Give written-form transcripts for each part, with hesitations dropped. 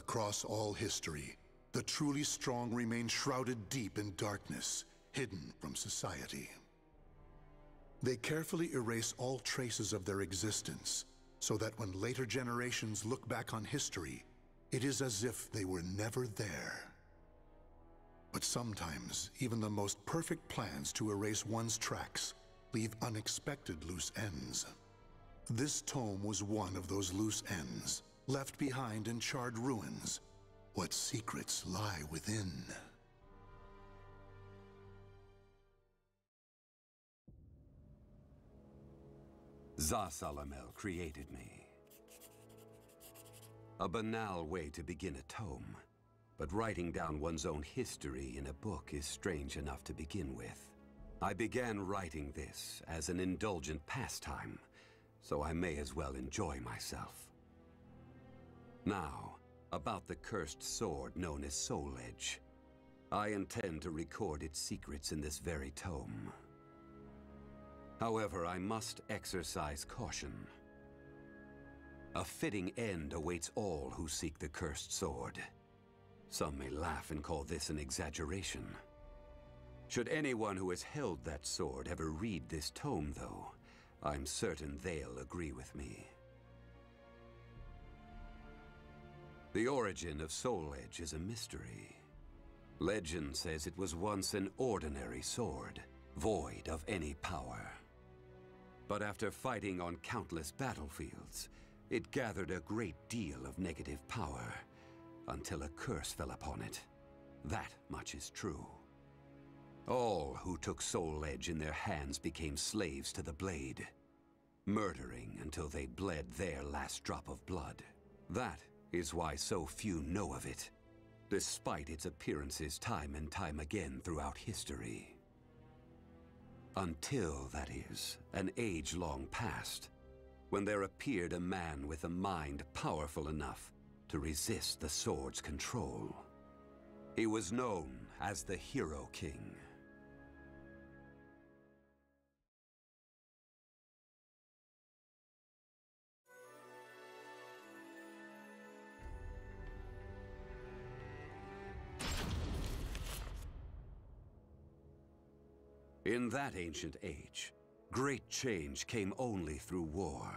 Across all history, the truly strong remain shrouded deep in darkness, hidden from society. They carefully erase all traces of their existence, so that when later generations look back on history, it is as if they were never there. But sometimes, even the most perfect plans to erase one's tracks leave unexpected loose ends. This tome was one of those loose ends, left behind in charred ruins. What secrets lie within? Zasalamel created me. A banal way to begin a tome, but writing down one's own history in a book is strange enough to begin with. I began writing this as an indulgent pastime, so I may as well enjoy myself. Now, about the cursed sword known as Soul Edge. I intend to record its secrets in this very tome. However, I must exercise caution. A fitting end awaits all who seek the cursed sword. Some may laugh and call this an exaggeration. Should anyone who has held that sword ever read this tome, though, I'm certain they'll agree with me. The origin of Soul Edge is a mystery. Legend says it was once an ordinary sword, void of any power. But after fighting on countless battlefields, it gathered a great deal of negative power, until a curse fell upon it. That much is true. All who took Soul Edge in their hands became slaves to the blade, murdering until they bled their last drop of blood. That is why so few know of it, despite its appearances time and time again throughout history. Until, that is, an age long past, when there appeared a man with a mind powerful enough to resist the sword's control. He was known as the Hero King. In that ancient age, great change came only through war.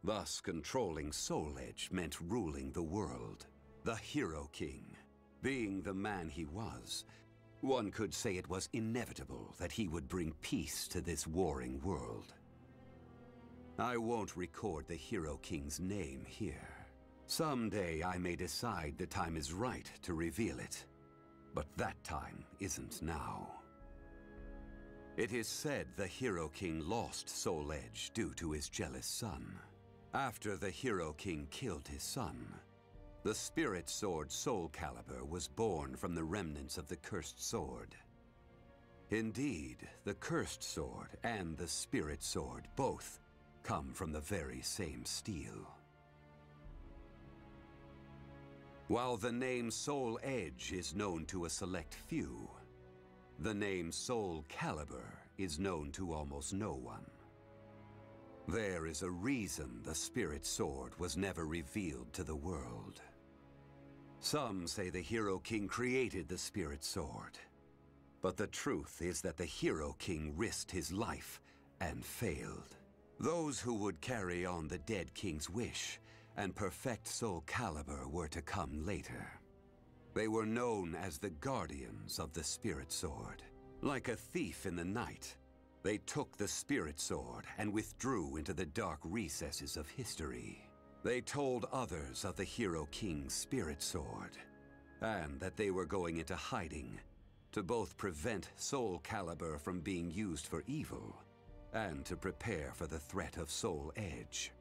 Thus, controlling Soul Edge meant ruling the world. The Hero King, being the man he was, one could say it was inevitable that he would bring peace to this warring world. I won't record the Hero King's name here. Someday I may decide the time is right to reveal it, but that time isn't now. It is said the Hero King lost Soul Edge due to his jealous son. After the Hero King killed his son, the spirit sword Soulcalibur was born from the remnants of the cursed sword. Indeed, the cursed sword and the spirit sword both come from the very same steel. While the name Soul Edge is known to a select few, the name Soulcalibur is known to almost no one. There is a reason the spirit sword was never revealed to the world. Some say the Hero King created the spirit sword, but the truth is that the Hero King risked his life and failed. Those who would carry on the dead king's wish and perfect Soulcalibur were to come later. They were known as the guardians of the spirit sword. Like a thief in the night, they took the spirit sword and withdrew into the dark recesses of history. They told others of the Hero King's spirit sword, and that they were going into hiding to both prevent Soulcalibur from being used for evil and to prepare for the threat of Soul Edge.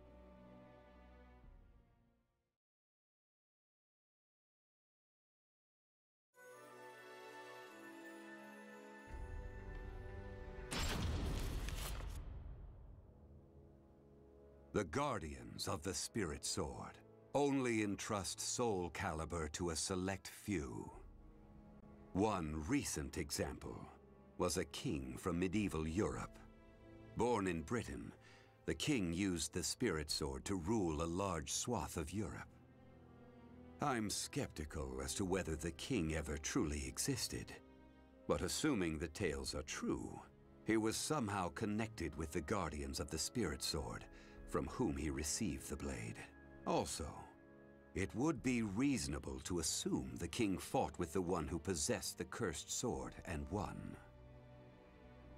The guardians of the spirit sword only entrust Soulcalibur to a select few. One recent example was a king from medieval Europe. Born in Britain, the king used the spirit sword to rule a large swath of Europe. I'm skeptical as to whether the king ever truly existed. But assuming the tales are true, he was somehow connected with the guardians of the Spirit Sword, from whom he received the blade. Also, it would be reasonable to assume the king fought with the one who possessed the cursed sword and won.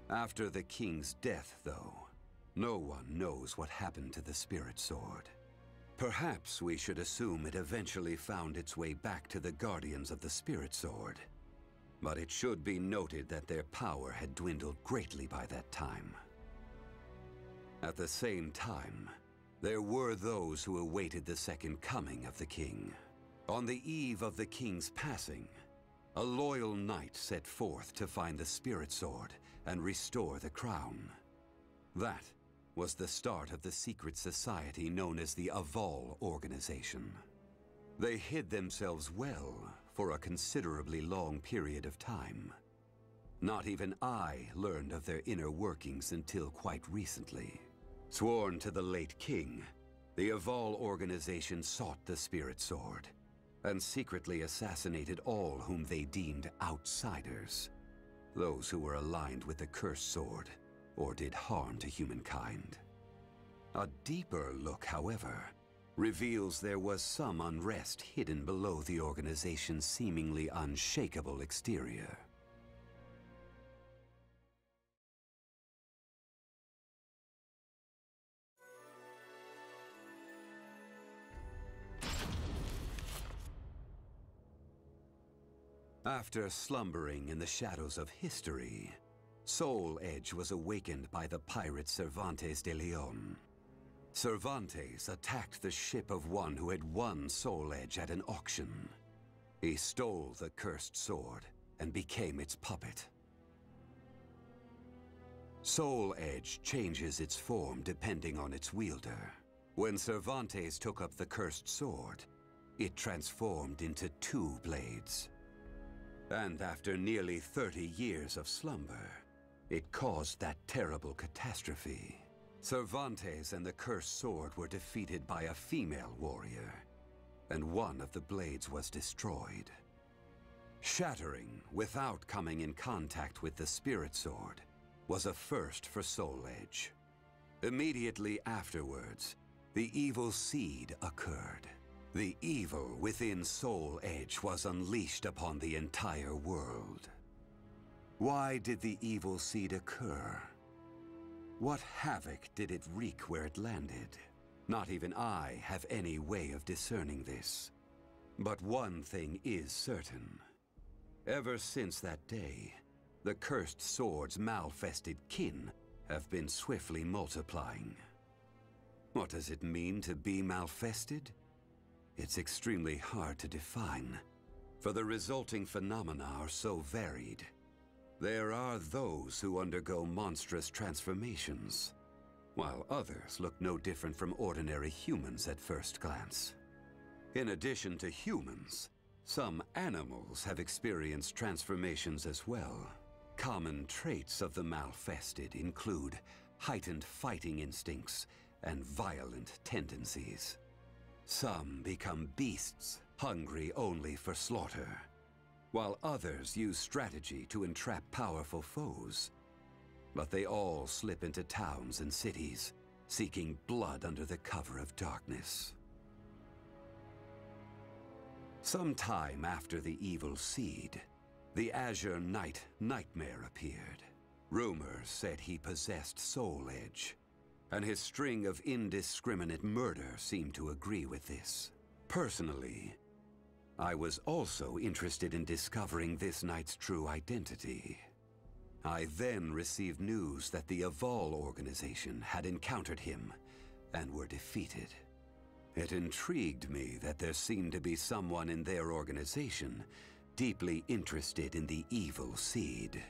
After the king's death, though, no one knows what happened to the Spirit Sword. Perhaps we should assume it eventually found its way back to the guardians of the Spirit Sword. But it should be noted that their power had dwindled greatly by that time. At the same time, there were those who awaited the second coming of the king. On the eve of the king's passing, a loyal knight set forth to find the Spirit Sword and restore the crown. That was the start of the secret society known as the Aval Organization. They hid themselves well for a considerably long period of time. Not even I learned of their inner workings until quite recently. Sworn to the late king, the Aval Organization sought the Spirit Sword and secretly assassinated all whom they deemed outsiders, those who were aligned with the cursed sword or did harm to humankind. A deeper look, however, reveals there was some unrest hidden below the organization's seemingly unshakable exterior. After slumbering in the shadows of history, Soul Edge was awakened by the pirate Cervantes de Leon. Cervantes attacked the ship of one who had won Soul Edge at an auction. He stole the cursed sword and became its puppet. Soul Edge changes its form depending on its wielder. When Cervantes took up the cursed sword, it transformed into 2 blades. And after nearly 30 years of slumber, it caused that terrible catastrophe. Cervantes and the cursed sword were defeated by a female warrior, and one of the blades was destroyed. Shattering without coming in contact with the Spirit Sword was a first for Soul Edge. Immediately afterwards, the evil seed occurred. The evil within Soul Edge was unleashed upon the entire world. Why did the evil seed occur? What havoc did it wreak where it landed? Not even I have any way of discerning this. But one thing is certain. Ever since that day, the cursed sword's malfested kin have been swiftly multiplying. What does it mean to be malfested? It's extremely hard to define, for the resulting phenomena are so varied. There are those who undergo monstrous transformations, while others look no different from ordinary humans at first glance. In addition to humans, some animals have experienced transformations as well. Common traits of the malfested include heightened fighting instincts and violent tendencies. Some become beasts, hungry only for slaughter, while others use strategy to entrap powerful foes. But they all slip into towns and cities, seeking blood under the cover of darkness. Sometime after the evil seed, the Azure Knight Nightmare appeared. Rumors said he possessed Soul Edge, and his string of indiscriminate murder seemed to agree with this. Personally, I was also interested in discovering this knight's true identity. I then received news that the Aval Organization had encountered him and were defeated. It intrigued me that there seemed to be someone in their organization deeply interested in the evil seed.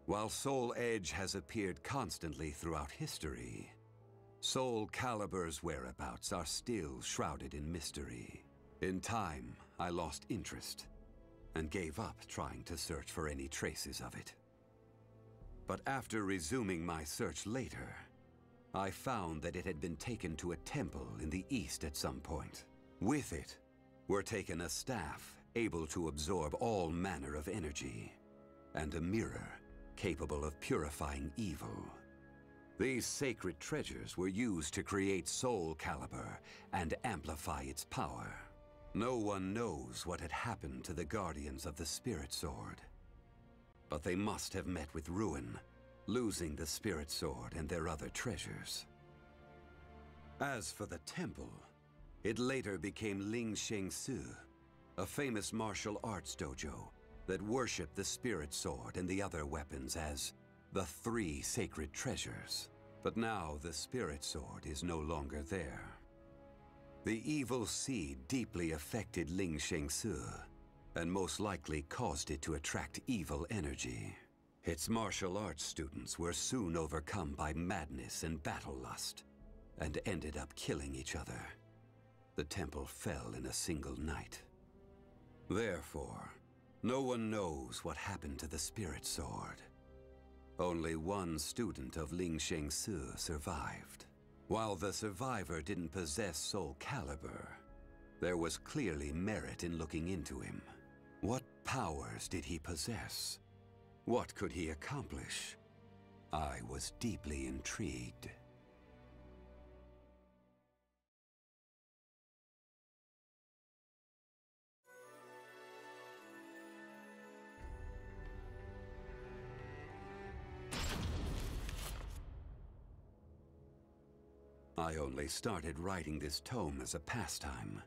While Soul Edge has appeared constantly throughout history, Soulcalibur's whereabouts are still shrouded in mystery. In time, I lost interest and gave up trying to search for any traces of it. But after resuming my search later, I found that it had been taken to a temple in the east at some point. With it were taken a staff able to absorb all manner of energy, and a mirror capable of purifying evil. These sacred treasures were used to create Soulcalibur and amplify its power. No one knows what had happened to the Guardians of the Spirit Sword, but they must have met with ruin, losing the Spirit Sword and their other treasures. As for the temple, it later became Ling Shengsu, a famous martial arts dojo that worshipped the Spirit Sword and the other weapons as the 3 sacred treasures. But now the Spirit Sword is no longer there. The evil seed deeply affected Ling Shengsu, and most likely caused it to attract evil energy. Its martial arts students were soon overcome by madness and battle lust, and ended up killing each other. The temple fell in a single night. Therefore, no one knows what happened to the Spirit Sword. Only one student of Ling Shengsu survived. While the survivor didn't possess Soulcalibur, there was clearly merit in looking into him. What powers did he possess? What could he accomplish? I was deeply intrigued. I only started writing this tome as a pastime,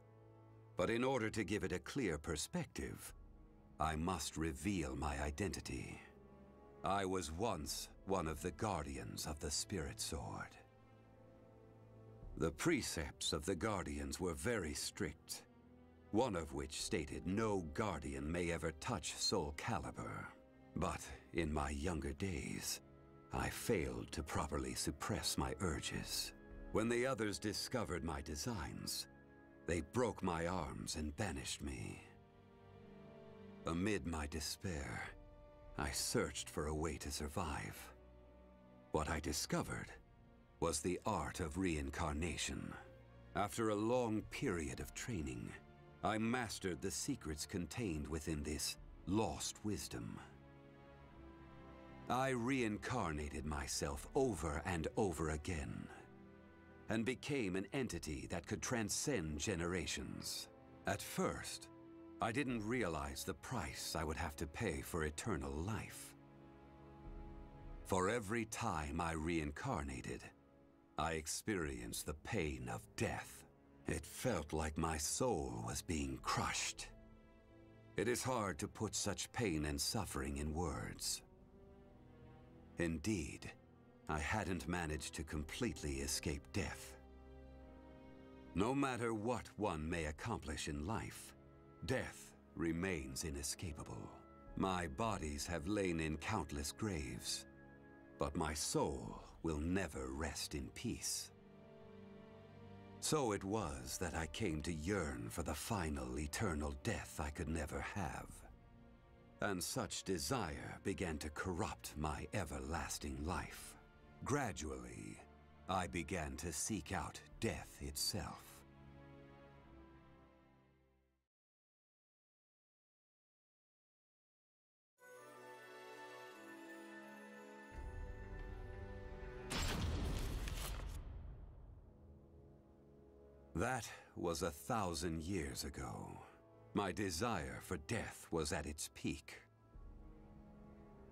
but in order to give it a clear perspective, I must reveal my identity. I was once one of the Guardians of the Spirit Sword. The precepts of the Guardians were very strict, one of which stated no Guardian may ever touch Soulcalibur. But in my younger days, I failed to properly suppress my urges. When the others discovered my designs, they broke my arms and banished me. Amid my despair, I searched for a way to survive. What I discovered was the art of reincarnation. After a long period of training, I mastered the secrets contained within this lost wisdom. I reincarnated myself over and over again, and became an entity that could transcend generations. At first, I didn't realize the price I would have to pay for eternal life. For every time I reincarnated, I experienced the pain of death. It felt like my soul was being crushed. It is hard to put such pain and suffering in words. Indeed, I hadn't managed to completely escape death. No matter what one may accomplish in life, death remains inescapable. My bodies have lain in countless graves, but my soul will never rest in peace. So it was that I came to yearn for the final eternal death I could never have. And such desire began to corrupt my everlasting life. Gradually, I began to seek out death itself. That was 1,000 years ago. My desire for death was at its peak.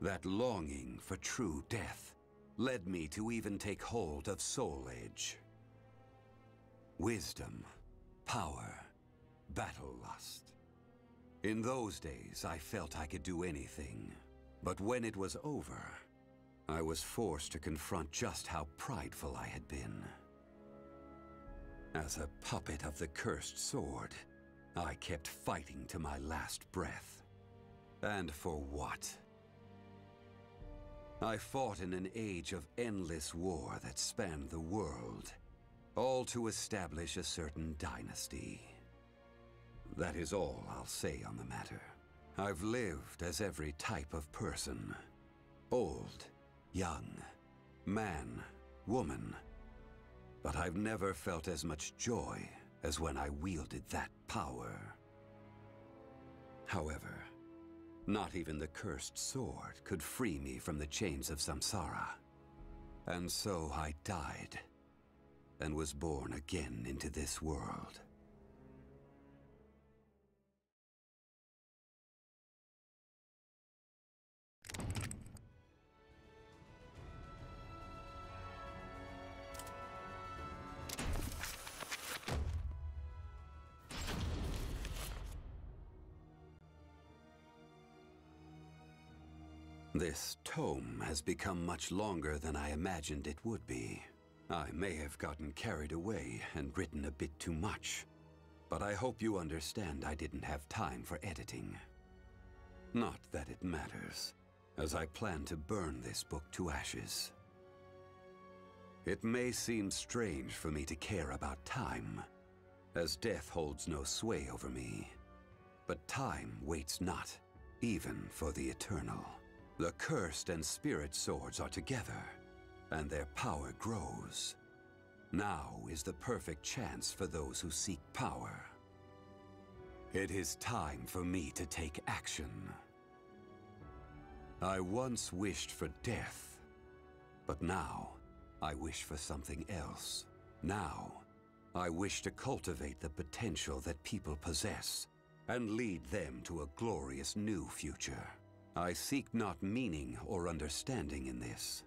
That longing for true death led me to even take hold of Soul Edge. Wisdom, power, battle lust. In those days, I felt I could do anything. But when it was over, I was forced to confront just how prideful I had been. As a puppet of the cursed sword, I kept fighting to my last breath. And for what? I fought in an age of endless war that spanned the world, all to establish a certain dynasty. that is all I'll say on the matter. I've lived as every type of person. Old, young, man, woman. But I've never felt as much joy as when I wielded that power. However, not even the cursed sword could free me from the chains of samsara. And so I died, and was born again into this world. This tome has become much longer than I imagined it would be. I may have gotten carried away and written a bit too much, but I hope you understand I didn't have time for editing. Not that it matters, as I plan to burn this book to ashes. It may seem strange for me to care about time, as death holds no sway over me. But time waits not, even for the eternal. The cursed and spirit swords are together, and their power grows. Now is the perfect chance for those who seek power. It is time for me to take action. I once wished for death, but now I wish for something else. Now, I wish to cultivate the potential that people possess and lead them to a glorious new future. I seek not meaning or understanding in this.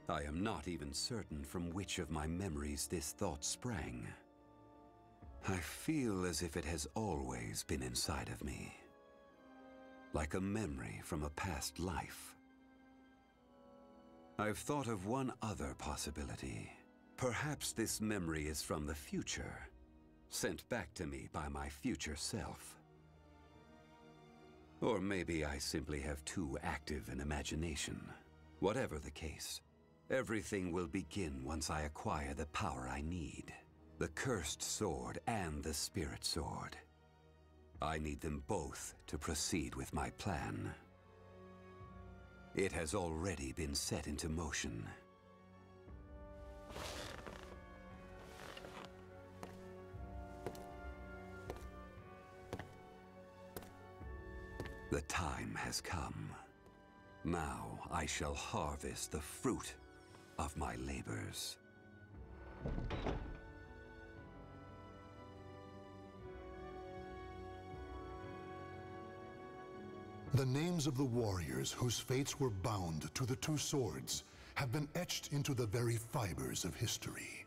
I am not even certain from which of my memories this thought sprang. I feel as if it has always been inside of me, like a memory from a past life. I've thought of one other possibility. Perhaps this memory is from the future, sent back to me by my future self. Or maybe I simply have too active an imagination. Whatever the case, everything will begin once I acquire the power I need. The cursed sword and the spirit sword. I need them both to proceed with my plan. It has already been set into motion. The time has come. Now I shall harvest the fruit of my labors. The names of the warriors whose fates were bound to the two swords have been etched into the very fibers of history.